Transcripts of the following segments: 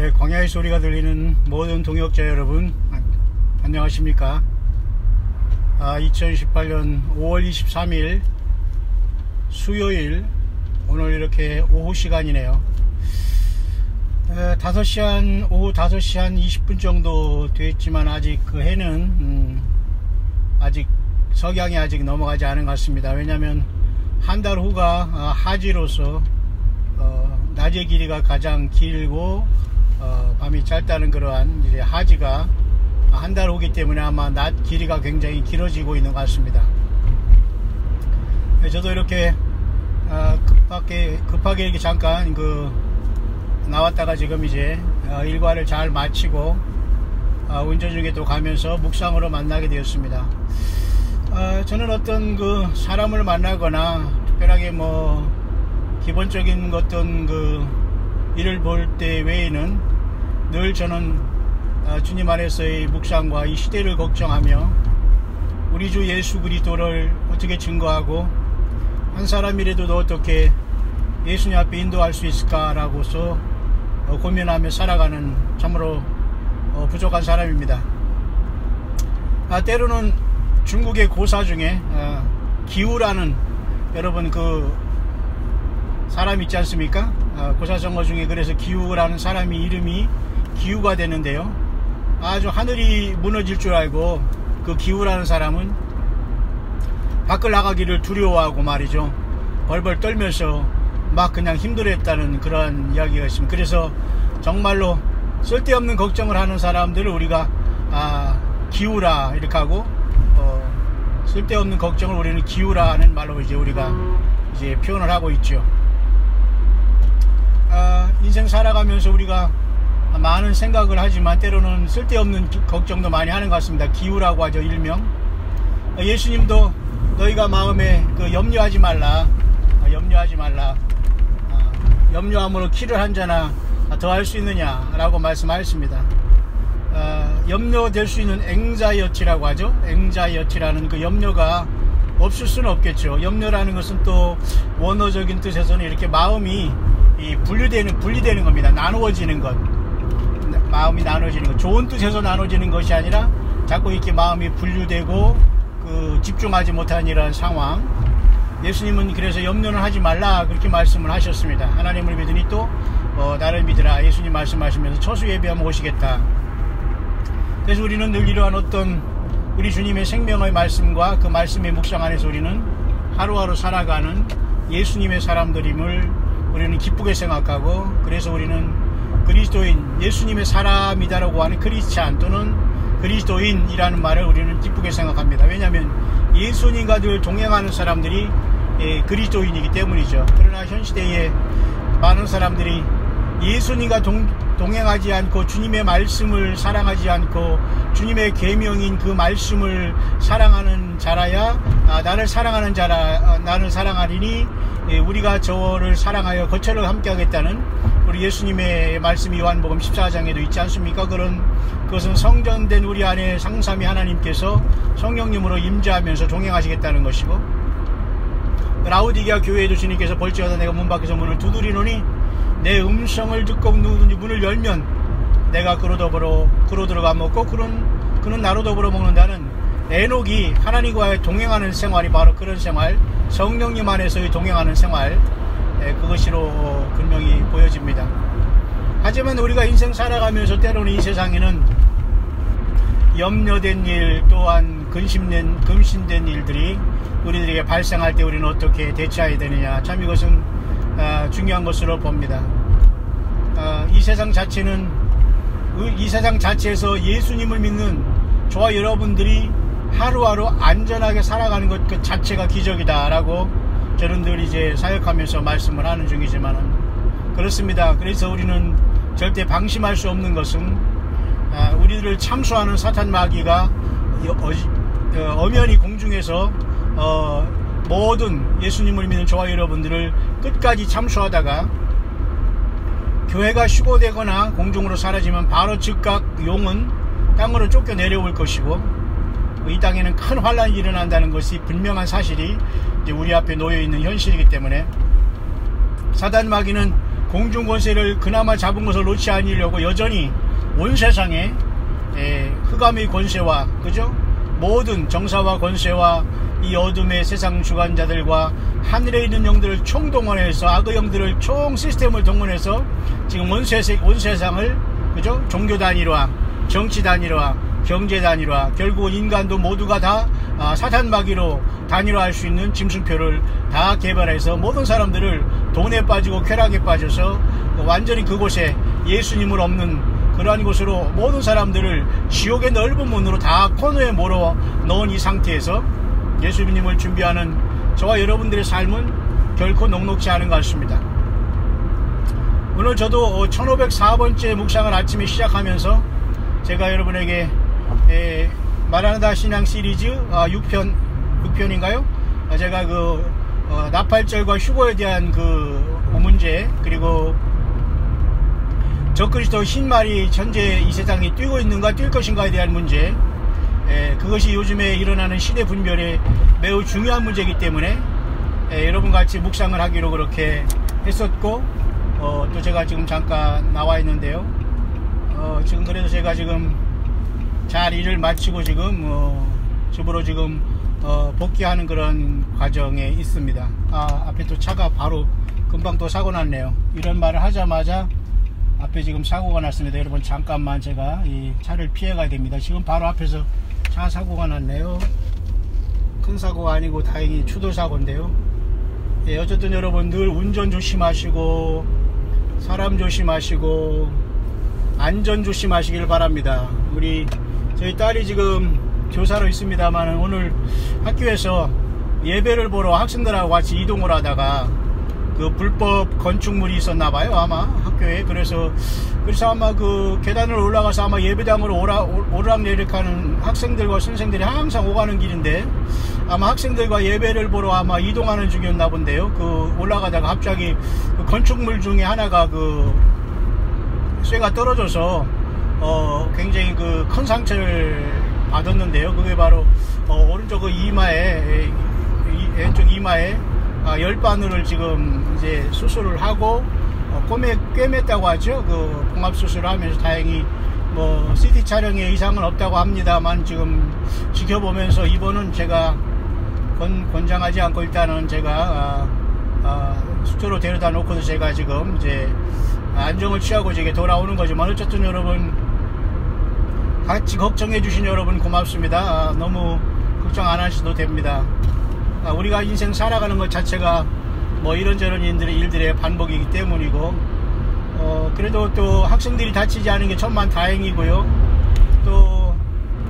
네, 광야의 소리가 들리는 모든 동역자 여러분 안녕하십니까. 2018년 5월 23일 수요일 오늘 이렇게 오후 시간이네요. 오후 5시 한 20분 정도 됐지만 아직 그 해는 아직 석양이 아직 넘어가지 않은 것 같습니다. 왜냐하면 한 달 후가 하지로서 낮의 길이가 가장 길고 밤이 짧다는 그러한 이제 하지가 한 달 후기 때문에 아마 낮 길이가 굉장히 길어지고 있는 것 같습니다. 저도 이렇게 급하게 이렇게 잠깐 나왔다가 지금 이제 일과를 잘 마치고 운전 중에 또 가면서 묵상으로 만나게 되었습니다. 저는 어떤 사람을 만나거나 특별하게 기본적인 어떤 일을 볼 때 외에는 늘 저는 주님 안에서의 묵상과 이 시대를 걱정하며 우리 주 예수 그리스도를 어떻게 증거하고 한 사람이라도 어떻게 예수님 앞에 인도할 수 있을까라고서 고민하며 살아가는 참으로 부족한 사람입니다. 때로는 중국의 고사 중에 기우라는 여러분 사람 있지 않습니까? 고사성어 중에 그래서 기우라는 사람이 이름이 기우가 되는데요. 아주 하늘이 무너질 줄 알고 그 기우라는 사람은 밖을 나가기를 두려워하고 말이죠. 벌벌 떨면서 막 그냥 힘들어했다는 그런 이야기가 있습니다. 그래서 정말로 쓸데없는 걱정을 하는 사람들을 우리가 기우라 이렇게 하고 쓸데없는 걱정을 우리는 기우라 하는 말로 이제 우리가 이제 표현을 하고 있죠. 인생 살아가면서 우리가 많은 생각을 하지만 때로는 쓸데없는 걱정도 많이 하는 것 같습니다. 기우라고 하죠, 일명. 예수님도 너희가 마음에 염려하지 말라. 염려함으로 키를 한 자나 더 할 수 있느냐라고 말씀하셨습니다. 염려될 수 있는 앵자이어티라고 하죠. 앵자이어티라는 그 염려가 없을 수는 없겠죠. 염려라는 것은 또 원어적인 뜻에서는 이렇게 마음이 분리되는 겁니다. 나누어지는 것. 마음이 나눠지는 것. 좋은 뜻에서 나눠지는 것이 아니라 자꾸 이렇게 마음이 분류되고 집중하지 못하는 이러한 상황. 예수님은 그래서 염려는 하지 말라 그렇게 말씀을 하셨습니다. 하나님을 믿으니 또 나를 믿으라. 예수님 말씀하시면서 처수 예비하면 오시겠다. 그래서 우리는 늘 이러한 어떤 우리 주님의 생명의 말씀과 그 말씀의 묵상 안에서 우리는 하루하루 살아가는 예수님의 사람들임을 우리는 기쁘게 생각하고, 그래서 우리는 그리스도인, 예수님의 사람이다라고 하는 크리스찬 또는 그리스도인이라는 말을 우리는 기쁘게 생각합니다. 왜냐하면 예수님과 늘 동행하는 사람들이 그리스도인이기 때문이죠. 그러나 현 시대에 많은 사람들이 예수님과 동행하지 않고 주님의 말씀을 사랑하지 않고 주님의 계명인 그 말씀을 사랑하는 자라야 나를 사랑하는 자라 나를 사랑하리니 우리가 저를 사랑하여 거처를 함께 하겠다는 우리 예수님의 말씀이 요한복음 14장에도 있지 않습니까? 그것은 성전된 우리 안에 상삼위 하나님께서 성령님으로 임재하면서 동행하시겠다는 것이고, 라우디게아 교회에도 주님께서 벌지어다 내가 문 밖에서 문을 두드리노니 내 음성을 듣고 누구든지 문을 열면 내가 그로 들어가 먹고 그는 나로 더불어 먹는다는 에녹이 하나님과의 동행하는 생활이 바로 그런 생활, 성령님 안에서의 동행하는 생활, 그것으로 분명히 보여집니다. 하지만 우리가 인생 살아가면서 때로는 이 세상에는 염려된 일 또한 근심된 일들이 우리들에게 발생할 때 우리는 어떻게 대처해야 되느냐, 참 이것은 중요한 것으로 봅니다. 이 세상 자체에서 예수님을 믿는 저와 여러분들이 하루하루 안전하게 살아가는 것 그 자체가 기적이다 라고 저는 늘 이제 사역하면서 말씀을 하는 중이지만은 그렇습니다. 그래서 우리는 절대 방심할 수 없는 것은 우리들을 참수하는 사탄 마귀가 엄연히 공중에서 모든 예수님을 믿는 저와 여러분들을 끝까지 참수하다가 교회가 휴고되거나 공중으로 사라지면 바로 즉각 용은 땅으로 쫓겨 내려올 것이고, 이 땅에는 큰 환란이 일어난다는 것이 분명한 사실이 이제 우리 앞에 놓여있는 현실이기 때문에 사단 마귀는 공중 권세를 그나마 잡은 것을 놓지 않으려고 여전히 온 세상에 흑암의 권세와 그죠? 모든 정사와 권세와 이 어둠의 세상 주관자들과 하늘에 있는 영들을 총동원해서 악의 영들을 총 시스템을 동원해서 지금 온 세상을 그죠? 종교 단일화, 정치 단일화, 경제 단일화, 결국은 인간도 모두가 다 사탄 마귀로 단일화할 수 있는 짐승표를 다 개발해서 모든 사람들을 돈에 빠지고 쾌락에 빠져서 완전히 그곳에 예수님을 없는 그러한 곳으로 모든 사람들을 지옥의 넓은 문으로 다 코너에 몰아 넣은 이 상태에서 예수님을 준비하는 저와 여러분들의 삶은 결코 녹록지 않은 것 같습니다. 오늘 저도 1504번째 묵상을 아침에 시작하면서 제가 여러분에게 마라나다 신앙 시리즈 6편인가요? 제가 그 나팔절과 휴거에 대한 그 문제, 그리고 적그리스도 흰말이 현재 이 세상에 뛰고 있는가 뛸 것인가에 대한 문제, 그것이 요즘에 일어나는 시대 분별에 매우 중요한 문제이기 때문에 여러분 같이 묵상을 하기로 그렇게 했었고, 또 제가 지금 잠깐 나와 있는데요. 지금 그래도 제가 지금 잘 일을 마치고 지금 집으로 지금 복귀하는 그런 과정에 있습니다. 앞에 또 차가 바로 금방 또 사고 났네요. 이런 말을 하자마자 앞에 지금 사고가 났습니다. 여러분 잠깐만 제가 이 차를 피해가야 됩니다. 지금 바로 앞에서 차 사고가 났네요. 큰 사고가 아니고 다행히 추돌 사고인데요. 어쨌든 여러분 늘 운전 조심하시고 사람 조심하시고 안전 조심하시길 바랍니다. 저희 딸이 지금 교사로 있습니다만 오늘 학교에서 예배를 보러 학생들하고 같이 이동을 하다가 그 불법 건축물이 있었나봐요, 아마 학교에. 그래서 아마 그 계단을 올라가서 아마 예배당으로 오락내리하는 학생들과 선생들이 항상 오가는 길인데 아마 학생들과 예배를 보러 아마 이동하는 중이었나 본데요. 그 올라가다가 갑자기 그 건축물 중에 하나가 그 쇠가 떨어져서 굉장히 그 큰 상처를 받았는데요. 그게 바로 오른쪽 그 이마에, 왼쪽 이마에 열바늘을 지금 이제 수술을 하고 꿰맸다고 하죠. 그 봉합 수술을 하면서 다행히 뭐 CT 촬영에 이상은 없다고 합니다만 지금 지켜보면서 입원은 제가 권장하지 않고 일단은 제가 수초로 데려다 놓고도 제가 지금 이제 안정을 취하고 이제 돌아오는 거지만 어쨌든 여러분 같이 걱정해 주신 여러분 고맙습니다. 너무 걱정 안 하셔도 됩니다. 우리가 인생 살아가는 것 자체가 뭐 이런저런 일들의 반복이기 때문이고 그래도 또 학생들이 다치지 않은 게 천만 다행이고요. 또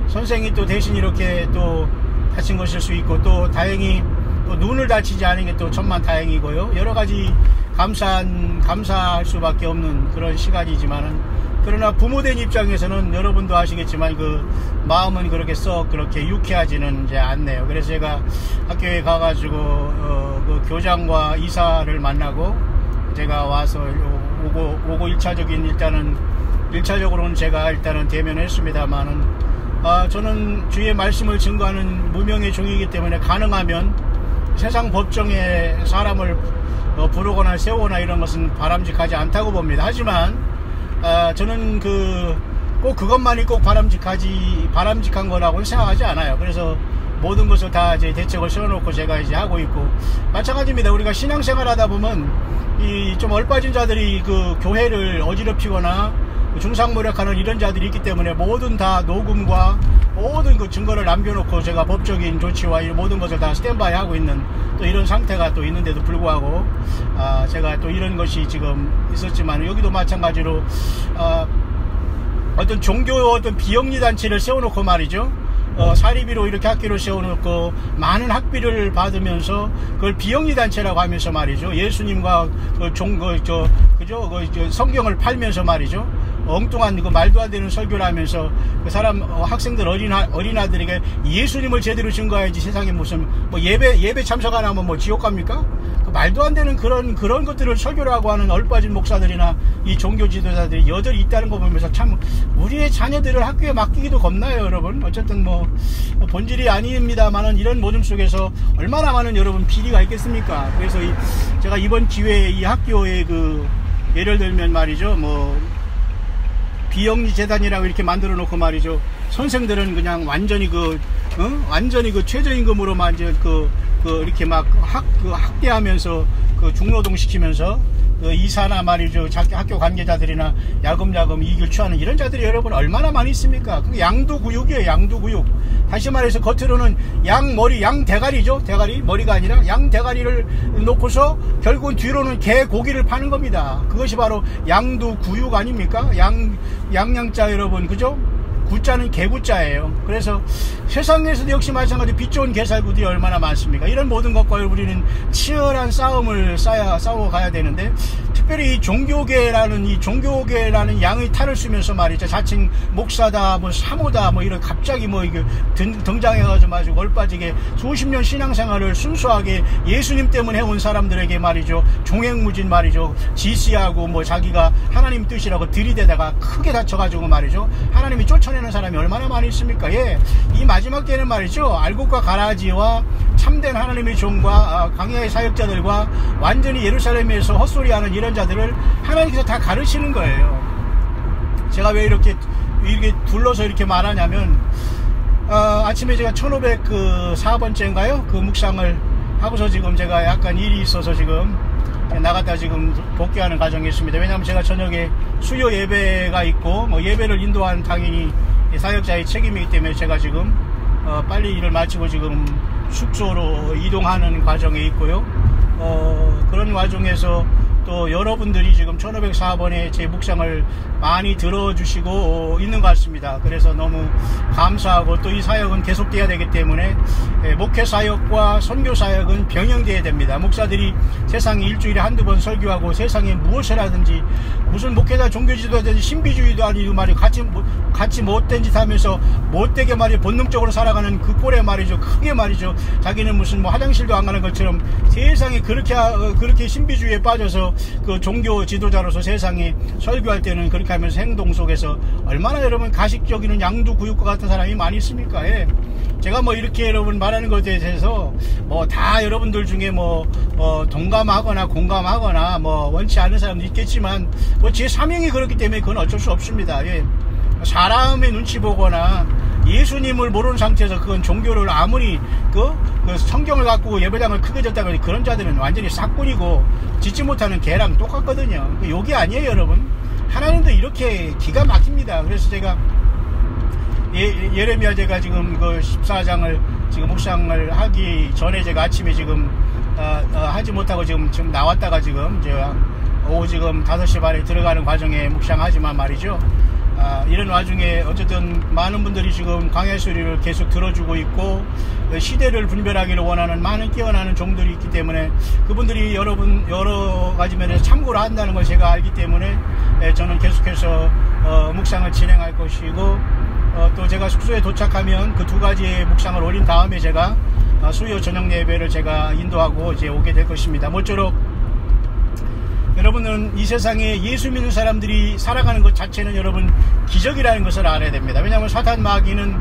선생이 또 대신 이렇게 또 다친 것일 수 있고 또 다행히 또 눈을 다치지 않은 게 또 천만 다행이고요. 여러가지 감사할 수밖에 없는 그런 시간이지만은 그러나 부모된 입장에서는 여러분도 아시겠지만 그 마음은 그렇게 유쾌하지는 이제 않네요. 그래서 제가 학교에 가가지고 그 교장과 이사를 만나고 제가 와서 오고 1차적으로는 제가 일단은 대면했습니다만은 저는 주의 말씀을 증거하는 무명의 종이기 때문에 가능하면 세상 법정에 사람을 부르거나 세우거나 이런 것은 바람직하지 않다고 봅니다. 하지만 저는 꼭 그것만이 꼭 바람직한 거라고는 생각하지 않아요. 그래서 모든 것을 다 이제 대책을 세워놓고 제가 이제 하고 있고 마찬가지입니다. 우리가 신앙생활 하다 보면 이 좀 얼빠진 자들이 그 교회를 어지럽히거나 중상모략하는 이런 자들이 있기 때문에 모든 다 녹음과 모든 그 증거를 남겨놓고 제가 법적인 조치와 이 모든 것을 다 스탠바이 하고 있는 또 이런 상태가 또 있는데도 불구하고 제가 또 이런 것이 지금 있었지만 여기도 마찬가지로 어떤 종교 어떤 비영리 단체를 세워놓고 말이죠. 사립비로 이렇게 학교를 세워놓고 많은 학비를 받으면서 그걸 비영리 단체라고 하면서 말이죠. 예수님과 성경을 팔면서 말이죠. 엉뚱한 그 말도 안 되는 설교를 하면서 그 사람 학생들 어린아들에게 예수님을 제대로 증거해야지 세상에 무슨 뭐 예배 참석 안 하면 뭐 지옥 갑니까? 그 말도 안 되는 그런 것들을 설교를 하고 하는 얼빠진 목사들이나 이 종교 지도자들이 여전히 있다는 거 보면서 참 우리의 자녀들을 학교에 맡기기도 겁나요, 여러분. 어쨌든 뭐 본질이 아닙니다만은 이런 모든 속에서 얼마나 많은 여러분 비리가 있겠습니까? 그래서 제가 이번 기회에 이 학교의 예를 들면 말이죠, 뭐 비영리 재단이라고 이렇게 만들어 놓고 말이죠, 선생들은 그냥 완전히 완전히 최저임금으로만 이제 이렇게 막 학대하면서 중노동 시키면서 이사나 말이죠, 학교 관계자들이나 야금야금 이익을 취하는 이런 자들이 여러분 얼마나 많이 있습니까? 그 양도구육이에요, 양도구육. 다시 말해서 겉으로는 양 대가리죠, 대가리, 머리가 아니라 양 대가리를 놓고서 결국은 뒤로는 개 고기를 파는 겁니다. 그것이 바로 양도구육 아닙니까? 양양자 여러분, 그죠? 구자는 개구자예요. 그래서 세상에서도 역시 마찬가지로 빛 좋은 개살구들이 얼마나 많습니까? 이런 모든 것과 우리는 치열한 싸움을 싸워가야 되는데, 특별히 이 종교계라는 양의 탈을 쓰면서 말이죠, 자칭 목사다, 뭐 사모다, 뭐 이런 갑자기 뭐 이게 등장해가지고 얼빠지게 수십 년 신앙생활을 순수하게 예수님 때문에 해온 사람들에게 말이죠, 종횡무진 말이죠, 지시하고 뭐 자기가 하나님 뜻이라고 들이대다가 크게 다쳐가지고 말이죠, 하나님이 쫓아내는 사람이 얼마나 많이 있습니까? 예, 이 마지막 때는 말이죠, 알곡과 가라지와 참된 하나님의 종과 광야의 사역자들과 완전히 예루살렘에서 헛소리하는 이런 자들을 하나님께서 다 가르치는 거예요. 제가 왜 이렇게 둘러서 이렇게 말하냐면, 아침에 제가 1504번째인가요? 그 묵상을 하고서 지금 제가 약간 일이 있어서 지금 나갔다 지금 복귀하는 과정이 있습니다. 왜냐하면 제가 저녁에 수요 예배가 있고, 뭐 예배를 인도하는 당연히 사역자의 책임이기 때문에 제가 지금 빨리 일을 마치고 지금 숙소로 이동하는 과정에 있고요. 그런 과정에서 또 여러분들이 지금 1504번에 제 묵상을 많이 들어주시고 있는 것 같습니다. 그래서 너무 감사하고, 또 이 사역은 계속돼야 되기 때문에 목회 사역과 선교 사역은 병행돼야 됩니다. 목사들이 세상에 일주일에 한두 번 설교하고 세상에 무엇을 하든지 무슨 목회자 종교지도 하든지 신비주의도 아니고 말이죠, 같이 못된 짓 하면서 못되게 말이죠, 본능적으로 살아가는 그 꼴에 말이죠, 크게 말이죠, 자기는 무슨 뭐 화장실도 안 가는 것처럼 세상에 그렇게 신비주의에 빠져서 그 종교 지도자로서 세상에 설교할 때는 그렇게 하면서 행동 속에서 얼마나 여러분 가식적인 양두구육과 같은 사람이 많이 있습니까? 예. 제가 뭐 이렇게 여러분 말하는 것에 대해서 뭐 다 여러분들 중에 뭐 동감하거나 공감하거나 뭐 원치 않은 사람도 있겠지만, 뭐 제 사명이 그렇기 때문에 그건 어쩔 수 없습니다. 예. 사람의 눈치 보거나 예수님을 모르는 상태에서 그건 종교를 아무리 그 성경을 갖고 예배당을 크게 졌다고 그런 자들은 완전히 싹군이고 짓지 못하는 개랑 똑같거든요. 욕이 아니에요, 여러분. 하나님도 이렇게 기가 막힙니다. 그래서 제가 예레미야 제가 지금 그 14장을 지금 묵상을 하기 전에 제가 아침에 지금 하지 못하고 지금 나왔다가 지금 제가 오후 지금 5시 반에 들어가는 과정에 묵상하지만 말이죠, 이런 와중에 어쨌든 많은 분들이 지금 광야의 소리를 계속 들어주고 있고, 시대를 분별하기를 원하는 많은 깨어나는 종들이 있기 때문에 그분들이 여러 가지 면에서 참고를 한다는 걸 제가 알기 때문에 저는 계속해서 묵상을 진행할 것이고, 또 제가 숙소에 도착하면 그 두 가지의 묵상을 올린 다음에 제가 수요 저녁 예배를 제가 인도하고 이제 오게 될 것입니다. 모쪼록 여러분은 이 세상에 예수 믿는 사람들이 살아가는 것 자체는 여러분 기적이라는 것을 알아야 됩니다. 왜냐하면 사탄 마귀는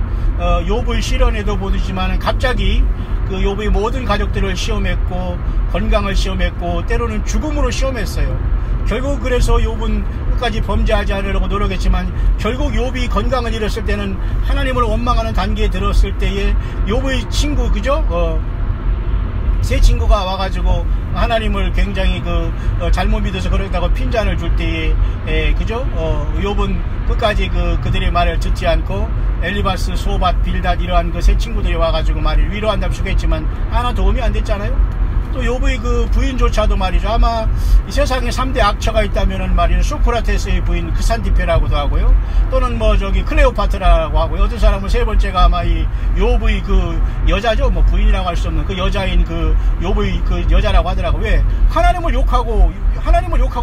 욥의 시련에도 보듯지만 갑자기 그 욥의 모든 가족들을 시험했고, 건강을 시험했고, 때로는 죽음으로 시험했어요. 결국 그래서 욥은 끝까지 범죄하지 않으려고 노력했지만, 결국 욥이 건강을 잃었을 때는 하나님을 원망하는 단계에 들었을 때에 욥의 친구, 그죠? 세 친구가 와가지고 하나님을 굉장히 잘못 믿어서 그랬다고 핀잔을 줄 때에 그죠? 욥은 끝까지 그들의 말을 듣지 않고 엘리바스, 소밧, 빌닷 이러한 그 세 친구들이 와가지고 말을 위로한다고 주겠지만 하나 도움이 안 됐잖아요. 또 욥의 그 부인조차도 말이죠, 아마 이 세상에 3대 악처가 있다면은 말이죠, 소크라테스의 부인 크산디페라고도 하고요, 또는 뭐 클레오파트라고 하고요, 어떤 사람은 세 번째가 아마 이 욥의 그 여자죠, 뭐 부인이라고 할 수 없는 그 여자인 그 욥의 그 여자라고 하더라고. 왜? 하나님을 욕하고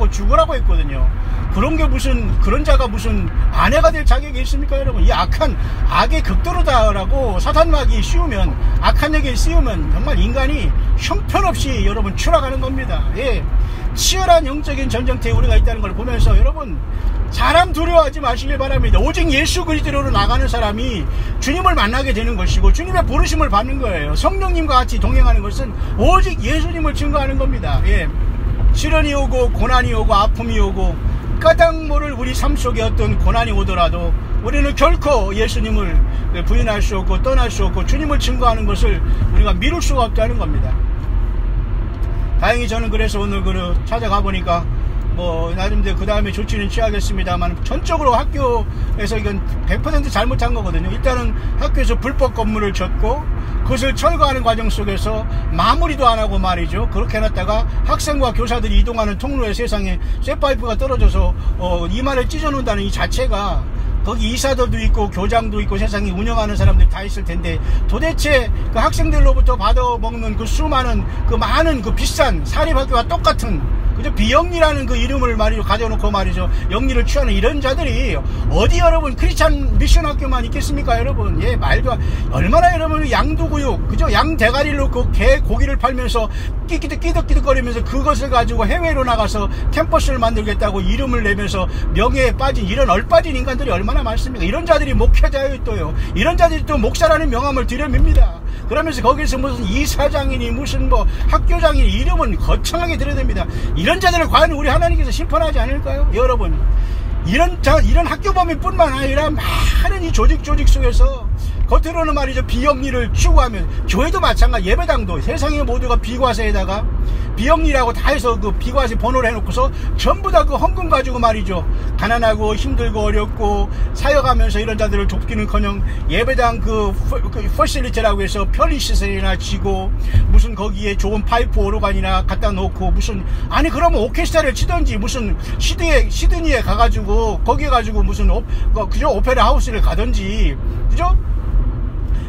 죽으라고 했거든요. 그런 자가 무슨 아내가 될 자격이 있습니까, 여러분? 이 악의 극도로다라고 사탄마귀 씌우면, 악한 얘기를 씌우면 정말 인간이 형편없이 여러분 추락하는 겁니다. 예. 치열한 영적인 전쟁터에 우리가 있다는 걸 보면서 여러분, 사람 두려워하지 마시길 바랍니다. 오직 예수 그리스도로 나가는 사람이 주님을 만나게 되는 것이고 주님의 부르심을 받는 거예요. 성령님과 같이 동행하는 것은 오직 예수님을 증거하는 겁니다. 예. 시련이 오고 고난이 오고 아픔이 오고 까닭 모를 우리 삶 속에 어떤 고난이 오더라도 우리는 결코 예수님을 부인할 수 없고 떠날 수 없고 주님을 증거하는 것을 우리가 미룰 수가 없다는 겁니다. 다행히 저는 그래서 오늘 찾아가 보니까 뭐 나름대로 그 다음에 조치는 취하겠습니다만 전적으로 학교에서 이건 100% 잘못한 거거든요. 일단은 학교에서 불법 건물을 졌고 그것을 철거하는 과정 속에서 마무리도 안 하고 말이죠. 그렇게 해놨다가 학생과 교사들이 이동하는 통로에 세상에 쇠파이프가 떨어져서 이마를 찢어놓는다는 이 자체가, 거기 이사들도 있고 교장도 있고 세상에 운영하는 사람들이 다 있을 텐데 도대체 그 학생들로부터 받아먹는 그 수많은 그 많은 그 비싼 사립학교와 똑같은 그저 비영리라는 그 이름을 말이죠 가져놓고 말이죠 영리를 취하는 이런 자들이 어디 여러분 크리스찬 미션 학교만 있겠습니까 여러분? 예, 말도 얼마나 여러분 양두구육 그저 양 대가리를 놓고 개 고기를 팔면서 끼득끼득거리면서 그것을 가지고 해외로 나가서 캠퍼스를 만들겠다고 이름을 내면서 명예에 빠진 이런 얼빠진 인간들이 얼마나 많습니까? 이런 자들이 목회자예요. 또요 이런 자들이 또 목사라는 명함을 들여밉니다. 그러면서 거기서 무슨 이사장이니 무슨 뭐 학교장이니 이름은 거창하게 들여댑니다. 이런 자들을 과연 우리 하나님께서 심판하지 않을까요? 여러분, 이런 학교범인 뿐만 아니라 많은 이 조직 속에서 겉으로는 말이죠 비영리를 추구하면, 교회도 마찬가지, 예배당도 세상의 모두가 비과세에다가 비영리라고 다 해서 그 비과세 번호를 해놓고서 전부 다 그 헌금 가지고 말이죠 가난하고 힘들고 어렵고 사역하면서 이런 자들을 돕기는커녕 예배당 그 퍼실리티라고 해서 편의시설이나 지고 무슨 거기에 좋은 파이프 오르간이나 갖다 놓고 무슨 아니 그러면 오케스트라를 치던지 무슨 시드니에 가가지고 거기에 가지고 무슨 그저 오페라 하우스를 가든지 그죠?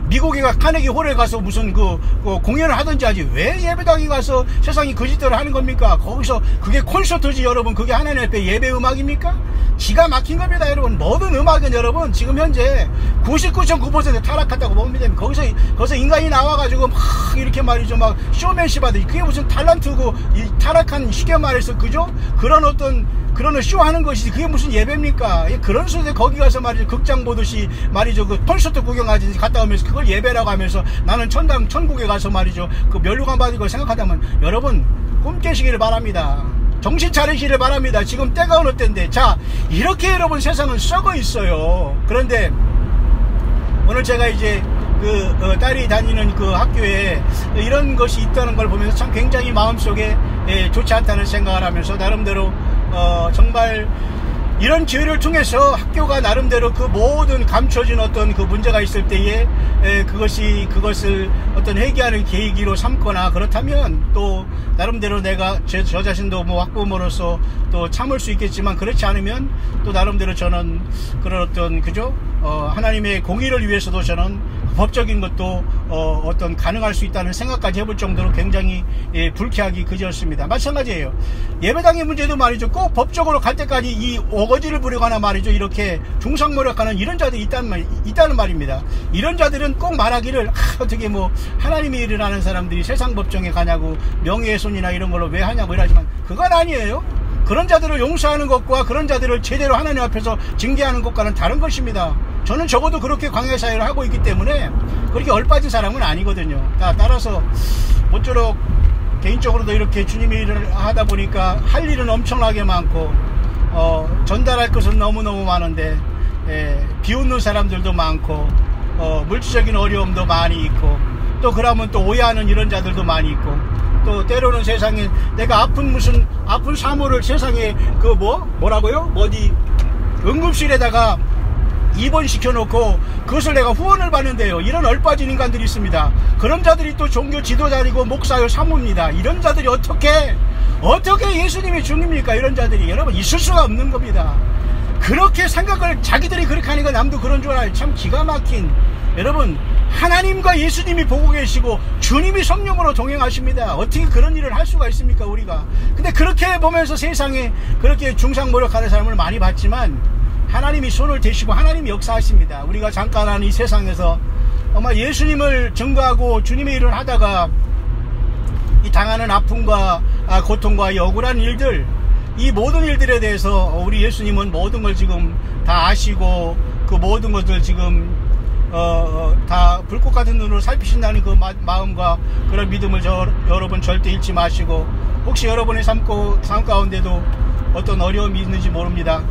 미국에 카네기 홀에 가서 무슨 공연을 하든지 하지 왜 예배당에 가서 세상이 그 짓들을 하는 겁니까? 거기서 그게 콘서트지 여러분. 그게 하나님 앞에 예배 음악입니까? 기가 막힌 겁니다 여러분. 모든 음악은 여러분 지금 현재 99.9% 타락한다고 보면 됩니다. 거기서 인간이 나와가지고 막 이렇게 말이죠 막 쇼맨십 하듯이 그게 무슨 탤런트고 이 타락한 쉽게 말해서 그죠? 그런 쇼 하는 것이지 그게 무슨 예배입니까? 그런 소리에 거기 가서 말이죠 극장 보듯이 말이죠 그 콘서트 구경하듯이 갔다 오면서 그걸 예배라고 하면서 나는 천국에 가서 말이죠 그 면류관 받을 걸 생각한다면 여러분 꿈 깨시기를 바랍니다. 정신 차리시기를 바랍니다. 지금 때가 어느 때인데 자 이렇게 여러분 세상은 썩어 있어요. 그런데 오늘 제가 이제 딸이 다니는 그 학교에 이런 것이 있다는 걸 보면서 참 굉장히 마음속에 좋지 않다는 생각을 하면서 나름대로 정말 이런 기회를 통해서 학교가 나름대로 그 모든 감춰진 어떤 그 문제가 있을 때에 그것을 어떤 회개하는 계기로 삼거나 그렇다면 또 나름대로 내가 저 자신도 뭐 학부모로서 또 참을 수 있겠지만 그렇지 않으면 또 나름대로 저는 그런 어떤 그죠? 하나님의 공의를 위해서도 저는 법적인 것도 어떤 가능할 수 있다는 생각까지 해볼 정도로 굉장히 불쾌하기 그지였습니다. 마찬가지예요. 예배당의 문제도 말이죠. 꼭 법적으로 갈 때까지 이 어거지를 부리거나 말이죠. 이렇게 중상모략하는 이런 자들이 있다는 말입니다. 이런 자들은 꼭 말하기를 어떻게 뭐 하나님의 일을 하는 사람들이 세상 법정에 가냐고 명예훼손이나 이런 걸로 왜 하냐고 이러지만 그건 아니에요. 그런 자들을 용서하는 것과 그런 자들을 제대로 하나님 앞에서 징계하는 것과는 다른 것입니다. 저는 적어도 그렇게 광야 사역을 하고 있기 때문에 그렇게 얼빠진 사람은 아니거든요. 따라서 모쪼록 개인적으로도 이렇게 주님의 일을 하다 보니까 할 일은 엄청나게 많고 전달할 것은 너무너무 많은데 비웃는 사람들도 많고 물질적인 어려움도 많이 있고 또 그러면 또 오해하는 이런 자들도 많이 있고 또 때로는 세상에 내가 아픈 사모를 세상에 뭐라고요? 어디 응급실에다가 입원시켜놓고 그것을 내가 후원을 받는데요. 이런 얼빠진 인간들이 있습니다. 그런 자들이 또 종교 지도자이고 목사요 사모입니다. 이런 자들이 어떻게 예수님이 주님입니까? 이런 자들이 여러분 있을 수가 없는 겁니다. 그렇게 생각을 자기들이 그렇게 하니까 남도 그런 줄 알아요. 참 기가 막힌 여러분 하나님과 예수님이 보고 계시고 주님이 성령으로 동행하십니다. 어떻게 그런 일을 할 수가 있습니까 우리가? 근데 그렇게 보면서 세상에 그렇게 중상모략하는 사람을 많이 봤지만 하나님이 손을 대시고 하나님이 역사하십니다. 우리가 잠깐 하는 이 세상에서 아마 예수님을 증거하고 주님의 일을 하다가 이 당하는 아픔과 고통과 이 억울한 일들 이 모든 일들에 대해서 우리 예수님은 모든 걸 지금 다 아시고 그 모든 것들 지금 다 불꽃 같은 눈으로 살피신다는 그 마음과 그런 믿음을 여러분 절대 잃지 마시고, 혹시 여러분의 삶 가운데도 어떤 어려움이 있는지 모릅니다.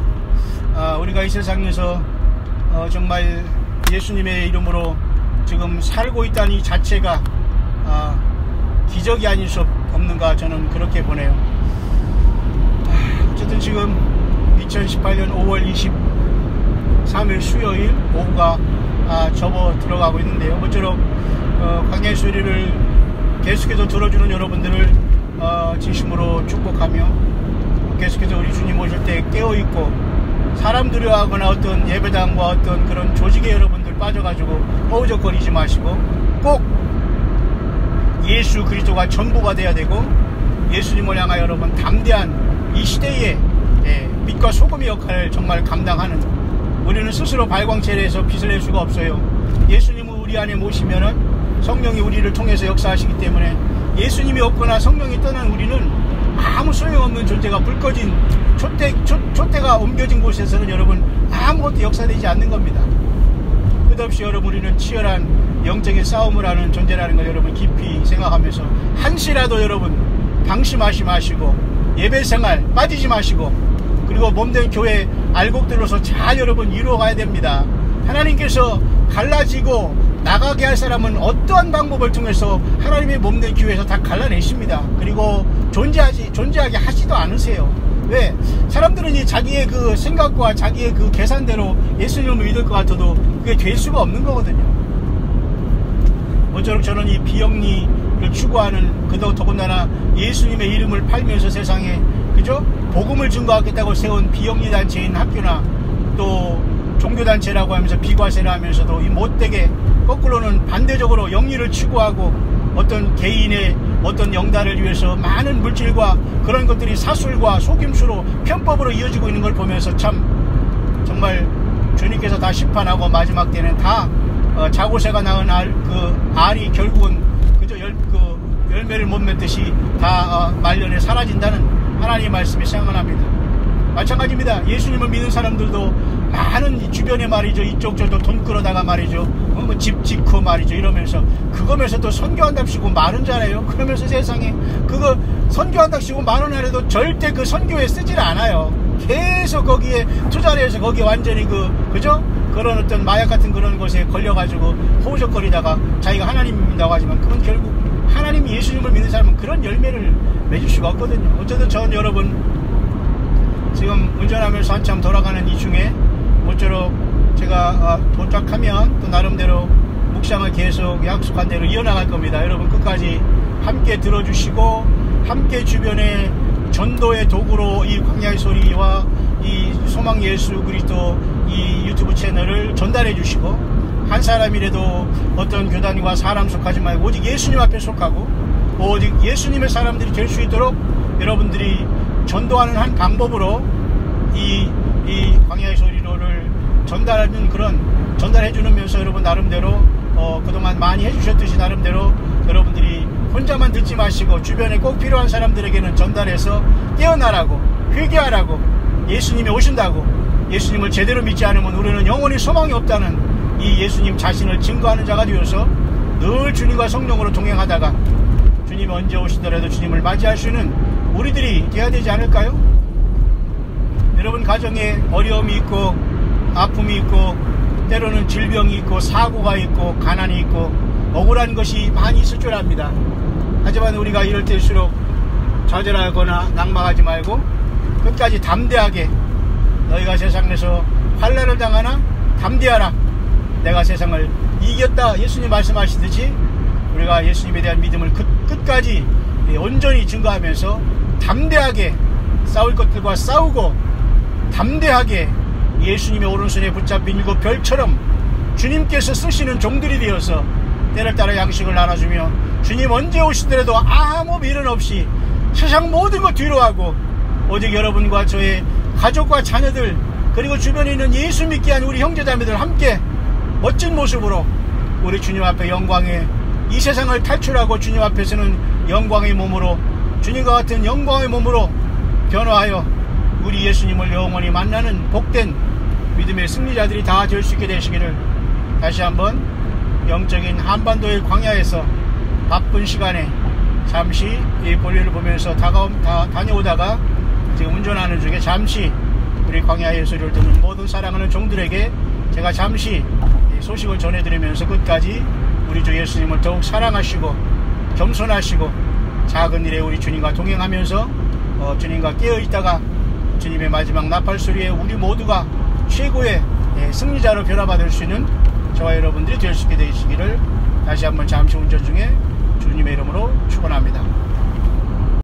우리가 이 세상에서 정말 예수님의 이름으로 지금 살고 있다는 이 자체가 기적이 아닐 수 없는가, 저는 그렇게 보네요. 어쨌든 지금 2018년 5월 23일 수요일 오후가 접어 들어가고 있는데요. 모쪼록 광야의 소리를 계속해서 들어주는 여러분들을 진심으로 축복하며, 계속해서 우리 주님 오실 때 깨어있고, 사람들이 하거나 어떤 예배당과 어떤 그런 조직에 여러분들 빠져가지고 허우적거리지 마시고, 꼭 예수 그리스도가 전부가 돼야 되고, 예수님을 향하여 여러분 담대한 이 시대의 빛과 소금의 역할을 정말 감당하는, 우리는 스스로 발광체에서 빛을 낼 수가 없어요. 예수님을 우리 안에 모시면은 성령이 우리를 통해서 역사하시기 때문에, 예수님이 없거나 성령이 떠난 우리는 아무 소용없는 존재가, 불 꺼진 촛대가 옮겨진 곳에서는 여러분 아무것도 역사되지 않는 겁니다. 끝없이 여러분 우리는 치열한 영적인 싸움을 하는 존재라는 걸 여러분 깊이 생각하면서, 한시라도 여러분 방심하지 마시고, 예배생활 빠지지 마시고, 그리고 몸된 교회 알곡들로서 잘 여러분 이루어가야 됩니다. 하나님께서 갈라지고 나가게 할 사람은 어떠한 방법을 통해서 하나님의 몸된 교회에서 다 갈라내십니다. 그리고 존재하게 하지도 않으세요. 왜? 사람들은 이 자기의 그 생각과 자기의 그 계산대로 예수님을 믿을 것 같아도 그게 될 수가 없는 거거든요. 모쪼록 저는 이 비영리를 추구하는, 더군다나 예수님의 이름을 팔면서 세상에 그죠? 복음을 증거하겠다고 세운 비영리 단체인 학교나 또 종교단체라고 하면서 비과세를 하면서도 이 못되게, 거꾸로는 반대적으로 영리를 추구하고 어떤 개인의 어떤 영달을 위해서 많은 물질과 그런 것들이 사술과 속임수로 편법으로 이어지고 있는 걸 보면서 참 정말 주님께서 다 심판하고 마지막 때는 다 자고새가 낳은 알이 결국은 그저 열매를 못 맺듯이 다 말년에 사라진다는 하나님의 말씀이 생각납니다. 마찬가지입니다. 예수님을 믿는 사람들도 많은 주변에 말이죠, 이쪽 저쪽 돈 끌어다가 말이죠, 뭐 집 짓고 말이죠 이러면서, 그거면서 또 선교한답시고 많은 잖아요. 그러면서 세상에 그거 선교한답시고 많은 안에도 절대 그 선교에 쓰질 않아요. 계속 거기에 투자를 해서 거기에 완전히 그죠? 그런 어떤 마약 같은 그런 것에 걸려가지고 호우적거리다가 자기가 하나님 믿는다고 하지만, 그건 결국 하나님이 예수님을 믿는 사람은 그런 열매를 맺을 수가 없거든요. 어쨌든 전 여러분 지금 운전하면서 한참 돌아가는 이 중에 모쪼록 제가 도착하면 또 나름대로 묵상을 계속 약속한 대로 이어나갈 겁니다. 여러분 끝까지 함께 들어주시고, 함께 주변에 전도의 도구로 이 광야의 소리와 이 소망 예수 그리스도 이 유튜브 채널을 전달해 주시고, 한 사람이라도 어떤 교단과 사람 속하지 말고 오직 예수님 앞에 속하고 오직 예수님의 사람들이 될 수 있도록 여러분들이 전도하는 한 방법으로 이 광야의 소리를 전달해주면서 여러분 나름대로 그동안 많이 해주셨듯이 나름대로 여러분들이 혼자만 듣지 마시고 주변에 꼭 필요한 사람들에게는 전달해서 깨어나라고, 회개하라고, 예수님이 오신다고, 예수님을 제대로 믿지 않으면 우리는 영원히 소망이 없다는 이 예수님 자신을 증거하는 자가 되어서 늘 주님과 성령으로 동행하다가 주님이 언제 오시더라도 주님을 맞이할 수 있는 우리들이 되어야 되지 않을까요? 여러분 가정에 어려움이 있고 아픔이 있고 때로는 질병이 있고 사고가 있고 가난이 있고 억울한 것이 많이 있을 줄 압니다. 하지만 우리가 이럴 때일수록 좌절하거나 낙망하지 말고 끝까지 담대하게, 너희가 세상에서 환난을 당하나 담대하라, 내가 세상을 이겼다, 예수님 말씀하시듯이 우리가 예수님에 대한 믿음을 끝까지 온전히 증거하면서 담대하게 싸울 것들과 싸우고, 담대하게 예수님의 오른손에 붙잡힌 일곱 별처럼 주님께서 쓰시는 종들이 되어서 때를 따라 양식을 나눠주며 주님 언제 오시더라도 아무 미련 없이 세상 모든 것 뒤로하고 오직 여러분과 저의 가족과 자녀들 그리고 주변에 있는 예수 믿게 한 우리 형제자매들 함께 멋진 모습으로 우리 주님 앞에 영광의 이 세상을 탈출하고 주님 앞에서는 영광의 몸으로, 주님과 같은 영광의 몸으로 변화하여 우리 예수님을 영원히 만나는 복된 믿음의 승리자들이 다 될 수 있게 되시기를 다시 한번 영적인 한반도의 광야에서 바쁜 시간에 잠시 이 볼일을 보면서 다녀오다가 지금 운전하는 중에 잠시 우리 광야의 소리를 듣는 모든 사랑하는 종들에게 제가 잠시 이 소식을 전해드리면서 끝까지 우리 주 예수님을 더욱 사랑하시고 겸손하시고 작은 일에 우리 주님과 동행하면서 주님과 깨어있다가 주님의 마지막 나팔소리에 우리 모두가 최고의 승리자로 변화받을 수 있는 저와 여러분들이 될 수 있게 되시기를 다시 한번 잠시 운전 중에 주님의 이름으로 축원합니다.